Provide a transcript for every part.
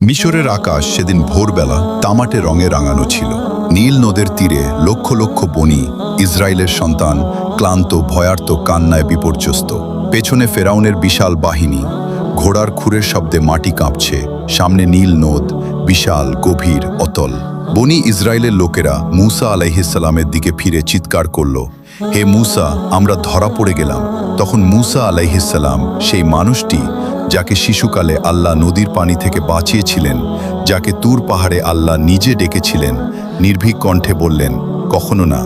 মিশরের আকাশ সেদিন ভোরবেলা তামাটে রঙে রাঙানো ছিল। নীল নদের তীরে লক্ষ লক্ষ বনি, ইসরায়েলের সন্তান, ক্লান্ত ভয়ার্ত কান্নায় বিপর্যস্ত। পেছনে ফেরাউনের বিশাল বাহিনী, ঘোড়ার খুরের শব্দে মাটি কাঁপছে। সামনে নীল নদ, বিশাল, গভীর, অতল। বনি ইসরায়েলের লোকেরা মূসা আলাইহিসসালামের দিকে ফিরে চিৎকার করল, হে মূসা, আমরা ধরা পড়ে গেলাম। তখন মূসা আলাইহিসসালাম, সেই মানুষটি যাকে শিশুকালে আল্লাহ নদীর পানি থেকে বাঁচিয়েছিলেন, যাকে তুর পাহাড়ে আল্লাহ নিজে ডেকেছিলেন, নির্ভীক কণ্ঠে বললেন, কখনো না,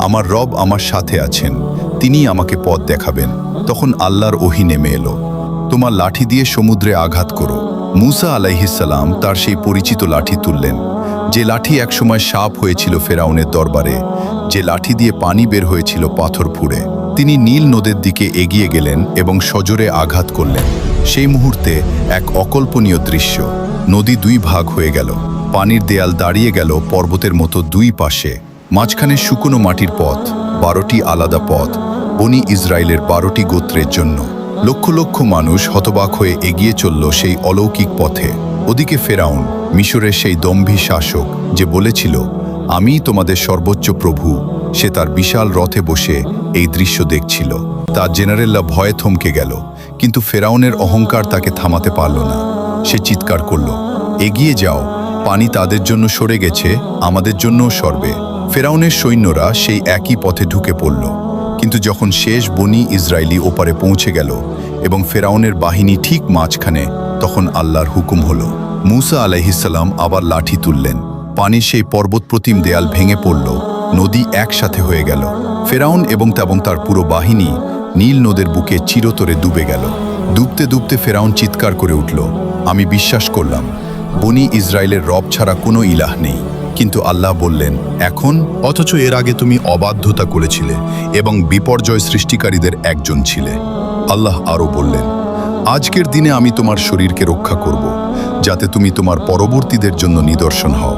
আমার রব আমার সাথে আছেন, তিনিই আমাকে পথ দেখাবেন। তখন আল্লাহর ওহী নেমে এলো, তোমার লাঠি দিয়ে সমুদ্রে আঘাত করো। মূসা আলাইহিসসালাম তার সেই পরিচিত লাঠি তুললেন, যে লাঠি একসময় সাপ হয়েছিল ফেরাউনের দরবারে, যে লাঠি দিয়ে পানি বের হয়েছিল পাথর ফুঁড়ে। তিনি নীল নদের দিকে এগিয়ে গেলেন এবং সজোরে আঘাত করলেন। সেই মুহূর্তে এক অকল্পনীয় দৃশ্য, নদী দুই ভাগ হয়ে গেল, পানির দেয়াল দাঁড়িয়ে গেল পর্বতের মতো দুই পাশে। মাঝখানে শুকনো মাটির পথ, 12টি আলাদা পথ, বনি ইসরায়েলের 12টি গোত্রের জন্য। লক্ষ লক্ষ মানুষ হতবাক হয়ে এগিয়ে চলল সেই অলৌকিক পথে। ওদিকে ফেরাউন, মিশরের সেই দম্ভী শাসক, যে বলেছিল, আমি তোমাদের সর্বোচ্চ প্রভু, সে তার বিশাল রথে বসে এই দৃশ্য দেখছিল। তার জেনারেলরা ভয়ে থমকে গেল, কিন্তু ফেরাউনের অহংকার তাকে থামাতে পারল না। সে চিৎকার করল, এগিয়ে যাও, পানি তাদের জন্য সরে গেছে, আমাদের জন্যও সরবে। ফেরাউনের সৈন্যরা সেই একই পথে ঢুকে পড়ল, কিন্তু যখন শেষ বনি ইসরায়েলি ওপারে পৌঁছে গেল এবং ফেরাউনের বাহিনী ঠিক মাঝখানে, তখন আল্লাহর হুকুম হলো। মূসা আলাইহিসসালাম আবার লাঠি তুললেন, পানির সেই পর্বত প্রতিম দেয়াল ভেঙে পড়ল, নদী একসাথে হয়ে গেল। ফেরাউন এবং তার পুরো বাহিনী নীল নদের বুকে চিরতরে ডুবে গেল। ডুবতে ডুবতে ফেরাউন চিৎকার করে উঠল, আমি বিশ্বাস করলাম বনি ইসরায়েলের রব ছাড়া কোনো ইলাহ নেই। কিন্তু আল্লাহ বললেন, এখন? অথচ এর আগে তুমি অবাধ্যতা করেছিলে এবং বিপর্যয় সৃষ্টিকারীদের একজন ছিলে। আল্লাহ আরও বললেন, আজকের দিনে আমি তোমার শরীরকে রক্ষা করব, যাতে তুমি তোমার পরবর্তীদের জন্য নিদর্শন হও।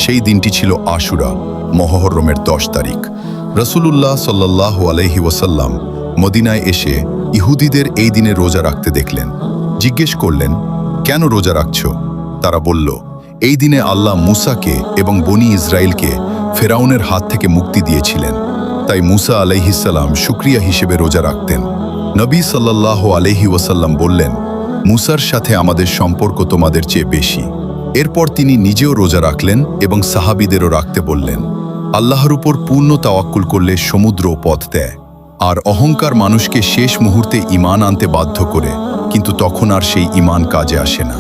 সেই দিনটি ছিল আশুরা, মুহররমের 10 তারিখ। রাসূলুল্লাহ সাল্লাল্লাহু আলাইহি ওয়াসাল্লাম মদিনায় এসে ইহুদিদের এই দিনে রোজা রাখতে দেখলেন। জিজ্ঞেস করলেন, কেন রোজা রাখছ? তারা বলল, এই দিনে আল্লাহ মূসাকে এবং বনি ইসরায়েলকে ফেরাউনের হাত থেকে মুক্তি দিয়েছিলেন, তাই মূসা আলাইহিসসালাম শুকরিয়া হিসেবে রোজা রাখতেন। নবী সাল্লাল্লাহু আলাইহি ওয়াসাল্লাম বললেন, মূসার সাথে আমাদের সম্পর্ক তোমাদের চেয়ে বেশি। এরপর তিনি নিজেও রোজা রাখলেন এবং সাহাবীদেরও রাখতে বললেন। আল্লাহর উপর পূর্ণ তাওয়াক্কুল করলে সমুদ্র পথ দেয়, আর অহংকার মানুষকে শেষ মুহূর্তে ঈমান আনতে বাধ্য করে, কিন্তু তখন আর সেই ঈমান কাজে আসে না।